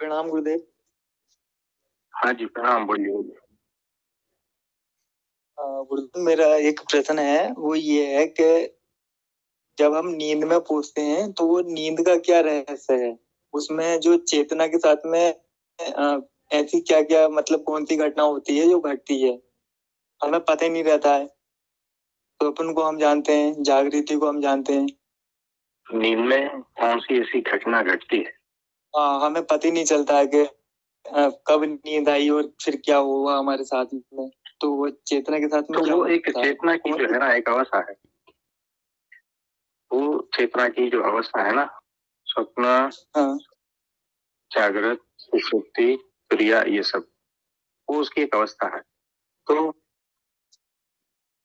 प्रणाम गुरुदेव। हाँ जी प्रणाम, बोलिए। गुरुदेव मेरा एक प्रश्न है, वो ये है कि जब हम नींद में पूछते हैं तो वो नींद का क्या रहस्य है? उसमें जो चेतना के साथ में ऐसी क्या क्या मतलब कौन सी घटना होती है जो घटती है, हमें पता ही नहीं रहता है। स्वप्न को हम जानते हैं, जागृति को हम जानते हैं, नींद में कौन सी ऐसी घटना घटती है? हाँ, हमें पता ही नहीं चलता है कि कब नींद आई और फिर क्या हुआ हमारे साथ में। तो वो चेतना के साथ में तो क्या वो एक होता है? चेतना की जो है ना एक अवस्था है। वो चेतना की जो अवस्था है ना, स्वप्न, हाँ, जागृत, सुषुप्ति, क्रिया, ये सब वो उसकी एक अवस्था है। तो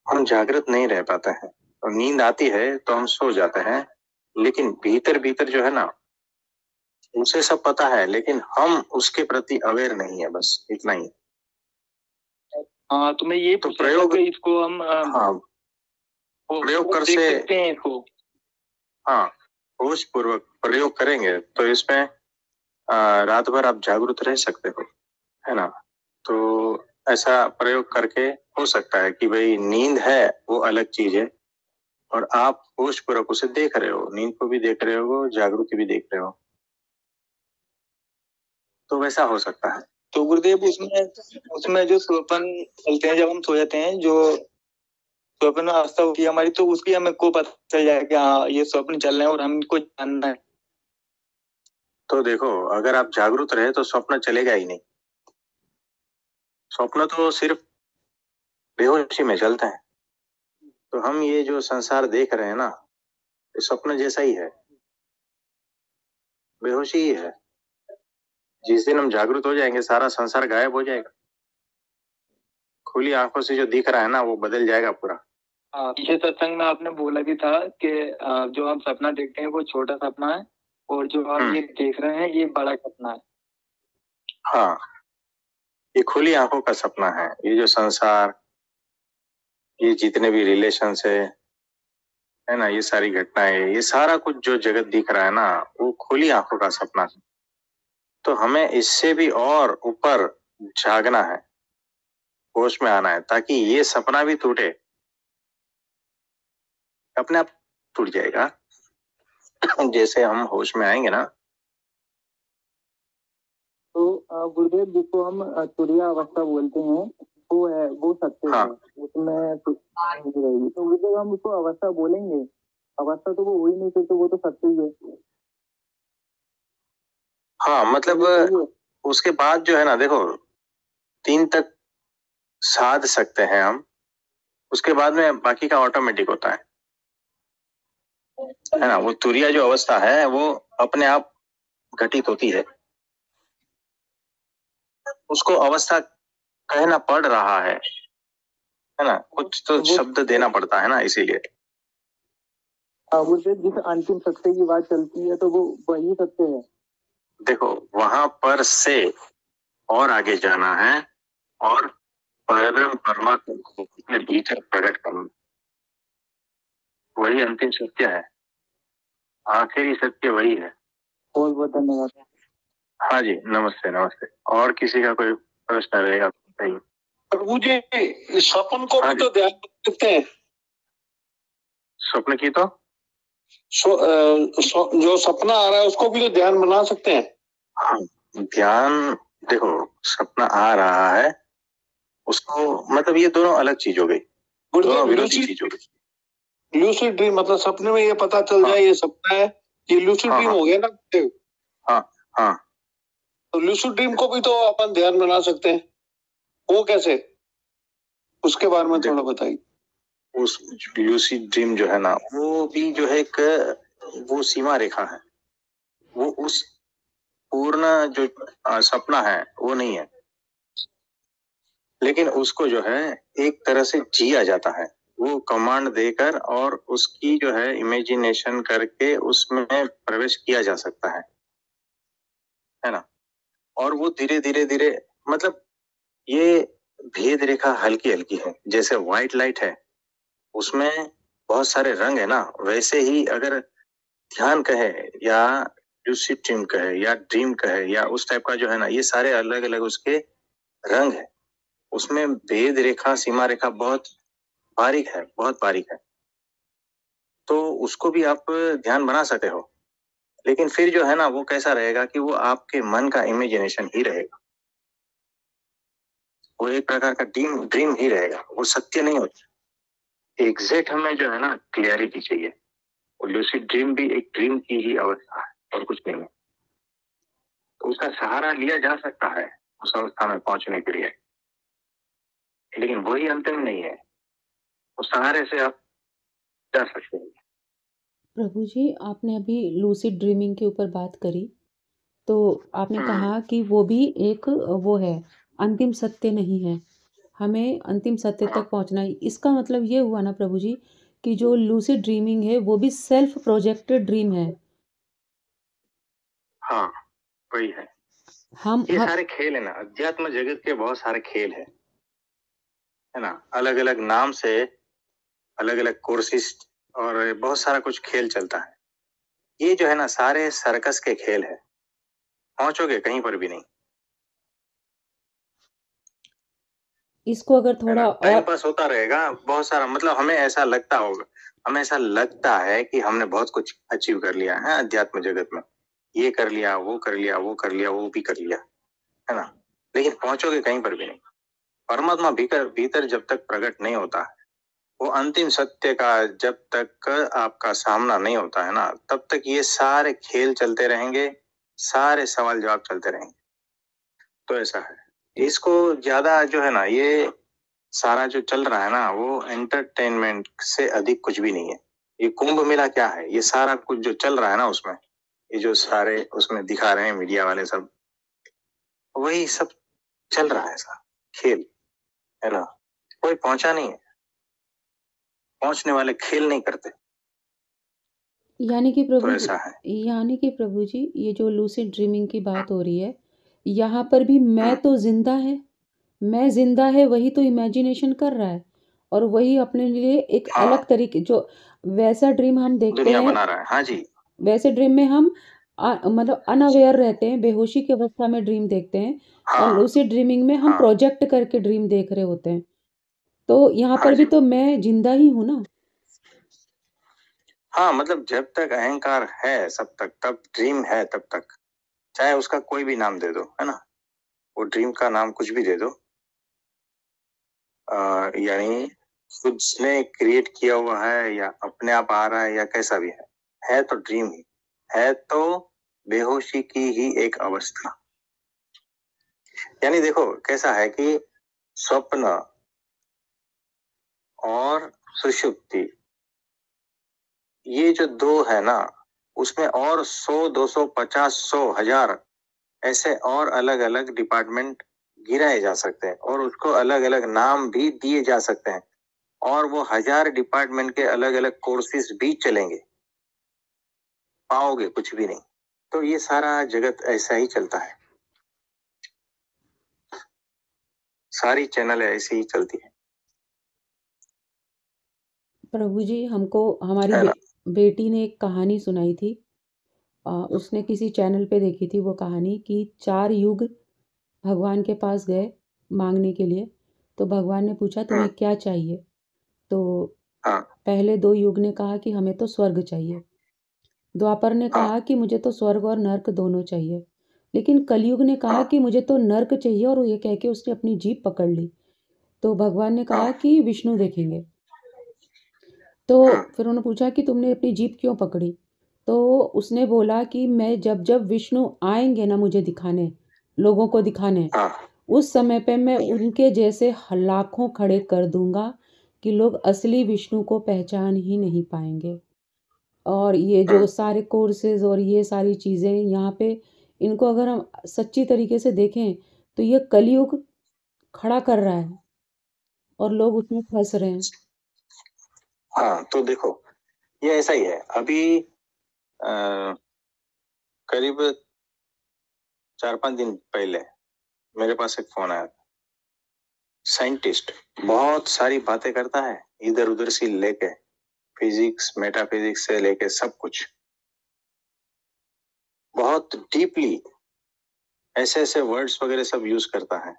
हम जागृत नहीं रह पाते हैं और नींद आती है तो हम सो जाते हैं, लेकिन भीतर भीतर जो है ना उसे सब पता है, लेकिन हम उसके प्रति अवेयर नहीं है, बस इतना ही। हाँ, तो मैं ये तो पूछ रहा था कि इसको हम हाँ, प्रयोग कर देख से सकते हैं इसको। हाँ, होश पूर्वक प्रयोग करेंगे तो इसमें रात भर आप जागरूक रह सकते हो, है ना। तो ऐसा प्रयोग करके हो सकता है कि भाई नींद है वो अलग चीज है और आप होश पूर्वक उसे देख रहे हो, नींद को भी देख रहे हो, जागृति भी देख रहे हो, तो वैसा हो सकता है। तो गुरुदेव उसमें जो स्वप्न चलते हैं, जब हम सो जाते हैं, जो स्वप्न अवस्था होती है हमारी, तो उसकी हमें को पता चल जाए कि हाँ ये स्वप्न चल रहे हैं और हमको जानना है। तो देखो, अगर आप जागरूक रहे तो स्वप्न चलेगा ही नहीं। स्वप्न तो सिर्फ बेहोशी में चलते हैं। तो हम ये जो संसार देख रहे हैं ना, ये स्वप्न जैसा ही है, बेहोशी ही है। जिस दिन हम जागरूक हो जाएंगे सारा संसार गायब हो जाएगा। खुली आंखों से जो दिख रहा है ना वो बदल जाएगा पूरा। पीछे सत्संग में आपने बोला भी था कि जो हम सपना देखते हैं वो छोटा सपना है और जो हम ये देख रहे हैं ये बड़ा सपना है। हाँ, ये खुली आंखों का सपना है। ये जो संसार, ये जितने भी रिलेशन है ना, ये सारी घटनाएं, ये सारा कुछ जो जगत दिख रहा है ना वो खुली आंखों का सपना है। तो हमें इससे भी और ऊपर जागना है, होश में आना है, ताकि ये सपना भी टूटे, अपने आप टूट जाएगा जैसे हम होश में आएंगे ना। तो गुरुदेव जिसको हम तुरीय अवस्था बोलते हैं वो है, वो सत्य है, उसमें कुछ नहीं रहेगी। तो गुरुदेव हम उसको अवस्था बोलेंगे, अवस्था तो वो हो ही नहीं सकती, वो तो सत्य ही है। हाँ, मतलब उसके बाद जो है ना, देखो 3 तक साध सकते हैं हम, उसके बाद में बाकी का ऑटोमेटिक होता है ना। वो तुरिया जो अवस्था है वो अपने आप घटित होती है। उसको अवस्था कहना पड़ रहा है ना, कुछ तो शब्द देना पड़ता है ना, इसीलिए। गुरुदेव जिस अंतिम सत्य की बात चलती है तो वो वही सत्य है। देखो वहां पर से और आगे जाना है और परम परमात्मा को अपने भीतर प्रकट करना, वही अंतिम सत्य है, आखिरी सत्य वही है। बहुत बहुत धन्यवाद। हाँ जी, नमस्ते नमस्ते। और किसी का कोई प्रश्न रहेगा बताइए। प्रभु जी, स्वप्न को भी तो ध्यान रखते हैं। स्वप्न की तो जो सपना आ रहा है उसको भी तो ध्यान बना सकते हैं। हाँ, ध्यान, देखो सपना आ रहा है उसको, मतलब ये दोनों अलग चीज हो गई, दोनों विरोधी चीज हो गई। लूसिड ड्रीम मतलब सपने में ये पता चल जाए ये सपना है, ये लूसिड ड्रीम हो गया ना। हाँ हाँ, तो लूसिड ड्रीम को भी तो अपन ध्यान बना सकते हैं, वो कैसे, उसके बारे में थोड़ा बताइए। उस लूसिड ड्रीम जो है ना वो भी जो है एक वो सीमा रेखा है, वो उस पूर्ण जो सपना है वो नहीं है, लेकिन उसको जो है एक तरह से जिया जाता है। वो कमांड देकर और उसकी जो है इमेजिनेशन करके उसमें प्रवेश किया जा सकता है ना। और वो धीरे धीरे धीरे, मतलब ये भेद रेखा हल्की हल्की है। जैसे व्हाइट लाइट है उसमें बहुत सारे रंग है ना, वैसे ही अगर ध्यान कहे या लूसिड ड्रीम कहे या ड्रीम कहे या उस टाइप का जो है ना, ये सारे अलग अलग उसके रंग है। उसमें भेद रेखा, सीमा रेखा बहुत बारीक है, बहुत बारीक है। तो उसको भी आप ध्यान बना सकते हो, लेकिन फिर जो है ना वो कैसा रहेगा कि वो आपके मन का इमेजिनेशन ही रहेगा, वो एक प्रकार का ड्रीम ही रहेगा, वो सत्य नहीं होता। एग्जैक्ट हमें जो है ना क्लियरिटी चाहिए। और लूसिड ड्रीम भी एक ड्रीम की ही अवस्था है और कुछ नहीं है। तो उसका सहारा लिया जा सकता है उस अवस्था में पहुंचने के लिए, लेकिन वही अंतिम नहीं है। उस सहारे से आप जा सकते हैं। प्रभु जी, आपने अभी लूसिड ड्रीमिंग के ऊपर बात करी, तो आपने कहा कि वो भी एक वो है, अंतिम सत्य नहीं है, हमें अंतिम सत्य तक पहुंचना है। इसका मतलब ये हुआ ना प्रभु जी कि जो लूसिड ड्रीमिंग है वो भी सेल्फ प्रोजेक्टेड ड्रीम है। हाँ, वही है। ये सारे खेल है ना, अध्यात्म जगत के बहुत सारे खेल है ना, अलग अलग नाम से अलग अलग कोर्सेस और बहुत सारा कुछ खेल चलता है। ये जो है ना सारे सर्कस के खेल है, पहुंचोगे कहीं पर भी नहीं। इसको अगर थोड़ा टाइम पास होता रहेगा बहुत सारा, मतलब हमें ऐसा लगता होगा, हमें ऐसा लगता है कि हमने बहुत कुछ अचीव कर लिया है अध्यात्म जगत में, ये कर लिया, वो कर लिया, वो कर लिया, वो भी कर लिया, है ना, लेकिन पहुंचोगे कहीं पर भी नहीं। परमात्मा भीतर जब तक प्रकट नहीं होता है, वो अंतिम सत्य का जब तक आपका सामना नहीं होता है ना, तब तक ये सारे खेल चलते रहेंगे, सारे सवाल जवाब चलते रहेंगे। तो ऐसा है, इसको ज्यादा जो है ना, ये सारा जो चल रहा है ना वो एंटरटेनमेंट से अधिक कुछ भी नहीं है। ये कुंभ मेला क्या है, ये सारा कुछ जो चल रहा है ना उसमें, ये जो सारे उसमें दिखा रहे हैं मीडिया वाले सब, वही सब चल रहा है, ऐसा खेल है ना। कोई पहुंचा नहीं है, पहुंचने वाले खेल नहीं करते। यानी कि प्रभु तो ऐसा है। यानी कि प्रभु जी, ये जो लूसिड ड्रीमिंग की बात हो रही है, यहाँ पर भी मैं तो जिंदा है, मैं जिंदा है, वही तो इमेजिनेशन कर रहा है और वही अपने लिए एक अलग तरीके, जो वैसा ड्रीम हम देखते दुनिया हैं बना रहा है। हाँ जी, वैसे ड्रीम में हम मतलब अनअवेयर रहते हैं, बेहोशी की अवस्था में ड्रीम देखते हैं। और लूसिड ड्रीमिंग में हम प्रोजेक्ट करके ड्रीम देख रहे होते हैं। तो यहाँ पर भी तो मैं जिंदा ही हूँ ना। हाँ, मतलब जब तक अहंकार है सब तक, तब ड्रीम है तब तक, चाहे उसका कोई भी नाम दे दो, है ना, वो ड्रीम का नाम कुछ भी दे दो, यानी उसने क्रिएट किया हुआ है या अपने आप आ रहा है या कैसा भी है तो ड्रीम ही है, तो बेहोशी की ही एक अवस्था। यानी देखो कैसा है कि स्वप्न और सुषुप्ति, ये जो दो है ना, उसमें और 100, 200, 50, 100, 1000 ऐसे और अलग अलग डिपार्टमेंट गिराए जा सकते हैं और उसको अलग अलग नाम भी दिए जा सकते हैं, और वो 1000 डिपार्टमेंट के अलग अलग कोर्सेज भी चलेंगे, पाओगे कुछ भी नहीं। तो ये सारा जगत ऐसा ही चलता है, सारी चैनल ऐसी ही चलती है। प्रभु जी, हमको हमारी बेटी ने एक कहानी सुनाई थी, उसने किसी चैनल पे देखी थी वो कहानी कि 4 युग भगवान के पास गए मांगने के लिए। तो भगवान ने पूछा तुम्हें क्या चाहिए, तो पहले 2 युग ने कहा कि हमें तो स्वर्ग चाहिए। द्वापर ने कहा कि मुझे तो स्वर्ग और नर्क दोनों चाहिए। लेकिन कलयुग ने कहा कि मुझे तो नर्क चाहिए, और ये कह के उसने अपनी जीभ पकड़ ली। तो भगवान ने कहा कि विष्णु देखेंगे। तो फिर उन्होंने पूछा कि तुमने अपनी जीभ क्यों पकड़ी। तो उसने बोला कि मैं जब जब विष्णु आएंगे ना मुझे दिखाने, लोगों को दिखाने, उस समय पे मैं उनके जैसे लाखों खड़े कर दूंगा कि लोग असली विष्णु को पहचान ही नहीं पाएंगे। और ये जो सारे कोर्सेज और ये सारी चीज़ें यहाँ पे, इनको अगर हम सच्ची तरीके से देखें तो ये कलयुग खड़ा कर रहा है और लोग उसमें फंस रहे हैं। हाँ, तो देखो ये ऐसा ही है। अभी करीब 4-5 दिन पहले मेरे पास एक फोन आया था। साइंटिस्ट बहुत सारी बातें करता है, इधर उधर से लेके फिजिक्स, मेटाफिजिक्स से लेके सब कुछ, बहुत डीपली ऐसे ऐसे वर्ड्स वगैरह सब यूज करता है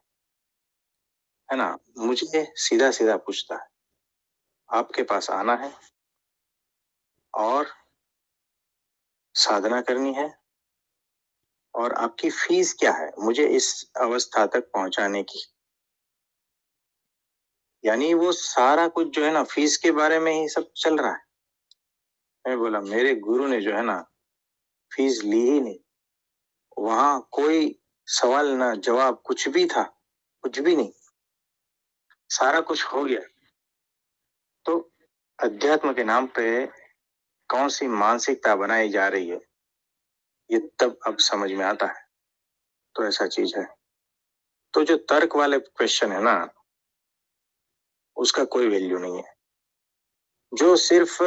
ना। मुझे सीधा सीधा पूछता है, आपके पास आना है और साधना करनी है, और आपकी फीस क्या है मुझे इस अवस्था तक पहुंचाने की। यानी वो सारा कुछ जो है ना फीस के बारे में ही सब चल रहा है। मैं बोला मेरे गुरु ने जो है ना फीस ली ही नहीं, वहां कोई सवाल ना जवाब कुछ भी था, कुछ भी नहीं, सारा कुछ हो गया। तो अध्यात्म के नाम पे कौन सी मानसिकता बनाई जा रही है ये तब अब समझ में आता है। तो ऐसा चीज है। तो जो तर्क वाले क्वेश्चन है ना उसका कोई वैल्यू नहीं है। जो सिर्फ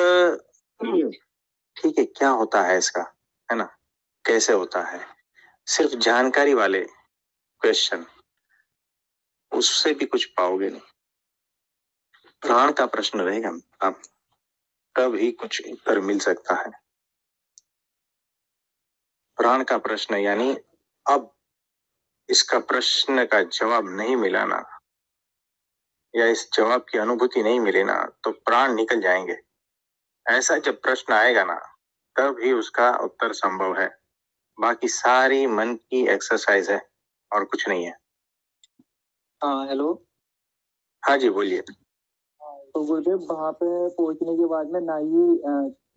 ठीक है क्या होता है इसका, है ना, कैसे होता है, सिर्फ जानकारी वाले क्वेश्चन, उससे भी कुछ पाओगे नहीं। प्राण का प्रश्न रहेगा, आप तब ही कुछ उत्तर मिल सकता है। प्राण का प्रश्न यानी अब इसका प्रश्न का जवाब नहीं मिला ना, या इस जवाब की अनुभूति नहीं मिले ना, तो प्राण निकल जाएंगे। ऐसा जब प्रश्न आएगा ना तब ही उसका उत्तर संभव है। बाकी सारी मन की एक्सरसाइज है और कुछ नहीं है। हाँ हेलो। हाँ जी बोलिए। तो गुरुदेव वहां पे पहुंचने के बाद में ना ही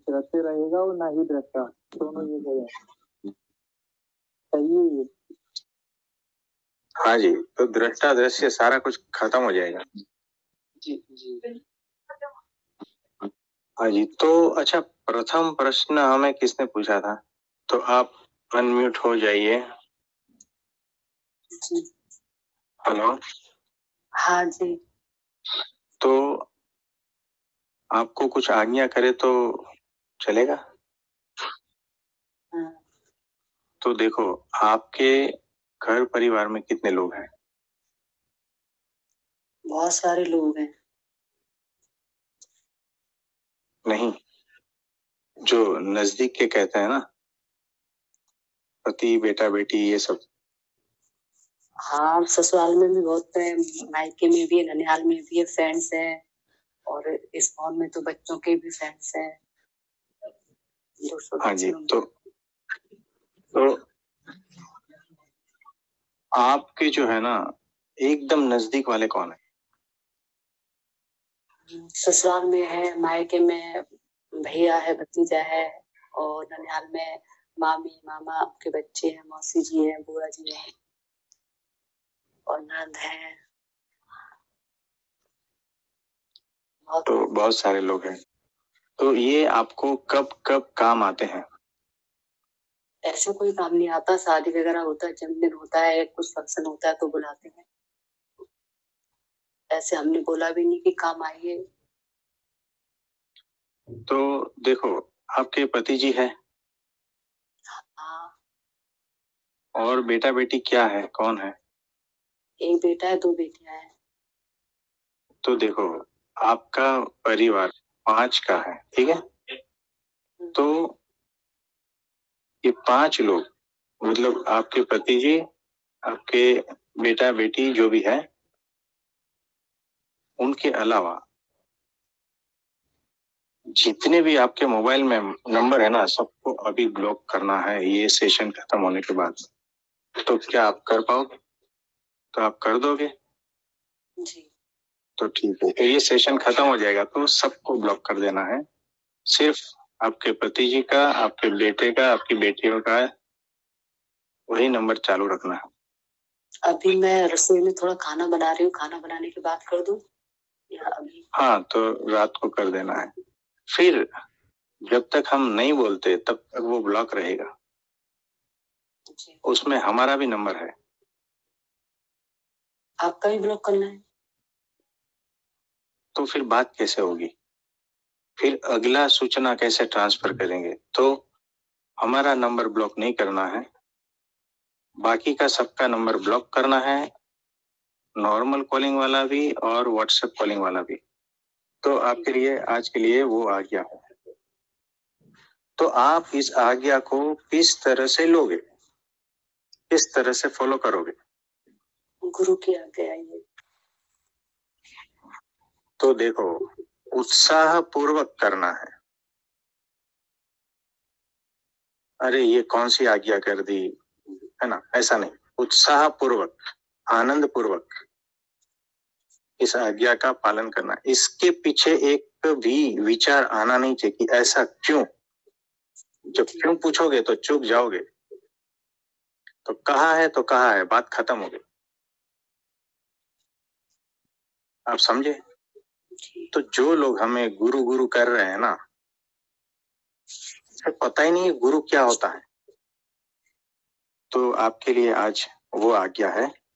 दृश्य रहेगा और ना ही दृष्टा, दोनों ये रहेगा। सही है ये? हाँ जी, तो दृष्टा दृश्य सारा कुछ खत्म हो जाएगा। जी जी। हाँ जी, तो अच्छा प्रथम प्रश्न हमें किसने पूछा था? तो आप अनम्यूट हो जाइए। हेलो। हाँ जी। तो आपको कुछ आज्ञा करे तो चलेगा? हाँ। तो देखो आपके घर परिवार में कितने लोग हैं? बहुत सारे लोग हैं। नहीं, जो नजदीक के कहते हैं ना, पति बेटा बेटी ये सब। हाँ ससुराल में भी बहुत है, मायके में भी है, ननिहाल में भी है, फ्रेंड्स हैं, और इस फोन में तो बच्चों के भी फ्रेंड्स हैं। हाँ जी, तो आपके जो है ना एकदम नजदीक वाले कौन है? ससुराल में है, मायके में भैया है, भतीजा है, और ननिहाल में मामी मामा के बच्चे हैं, मौसी जी हैं, बुआ जी हैं, और नंद है। तो बहुत सारे लोग हैं। तो ये आपको कब कब काम आते हैं? ऐसे कोई काम नहीं आता, शादी वगैरह होता है, जन्मदिन होता है, कुछ फंक्शन होता है तो बुलाते हैं। ऐसे हमने बोला भी नहीं कि काम आइए। तो देखो आपके पति जी है? हाँ। और बेटा बेटी क्या है, कौन है? एक बेटा है, 2 बेटियां हैं। तो देखो आपका परिवार 5 का है, ठीक है? तो ये 5 लोग, मतलब आपके पति जी, आपके बेटा बेटी जो भी है, उनके अलावा जितने भी आपके मोबाइल में नंबर है ना सबको अभी ब्लॉक करना है ये सेशन खत्म होने के बाद। तो क्या आप कर पाओगे? तो आप कर दोगे? जी। तो ठीक है, तो ये सेशन खत्म हो जाएगा तो सबको ब्लॉक कर देना है। सिर्फ आपके पति जी का, आपके बेटे का, आपकी बेटियों का वही नंबर चालू रखना है। अभी मैं रसोई में थोड़ा खाना बना रही हूँ, खाना बनाने के बाद कर दूं या अभी? हाँ तो रात को कर देना है। फिर जब तक हम नहीं बोलते तब तक वो ब्लॉक रहेगा। उसमें हमारा भी नंबर है। आपका भी ब्लॉक करना है? तो फिर बात कैसे होगी? फिर अगला सूचना कैसे ट्रांसफर करेंगे? तो हमारा नंबर ब्लॉक नहीं करना है, बाकी का सबका नंबर ब्लॉक करना है, नॉर्मल कॉलिंग वाला भी और व्हाट्सएप कॉलिंग वाला भी। तो आपके लिए आज के लिए वो आ गया है। तो आप इस आज्ञा को किस तरह से लोगे, किस तरह से फॉलो करोगे? गुरु की आज्ञा है। तो देखो, उत्साह पूर्वक करना है। अरे ये कौन सी आज्ञा कर दी, है ना, ऐसा नहीं। उत्साह पूर्वक, आनंद पूर्वक इस आज्ञा का पालन करना। इसके पीछे एक भी विचार आना नहीं चाहिए कि ऐसा क्यों। जब क्यों पूछोगे तो चूक जाओगे। तो कहा है तो कहा है, बात खत्म हो गई। आप समझे? तो जो लोग हमें गुरु गुरु कर रहे हैं ना, पता ही नहीं गुरु क्या होता है। तो आपके लिए आज वो आज्ञा है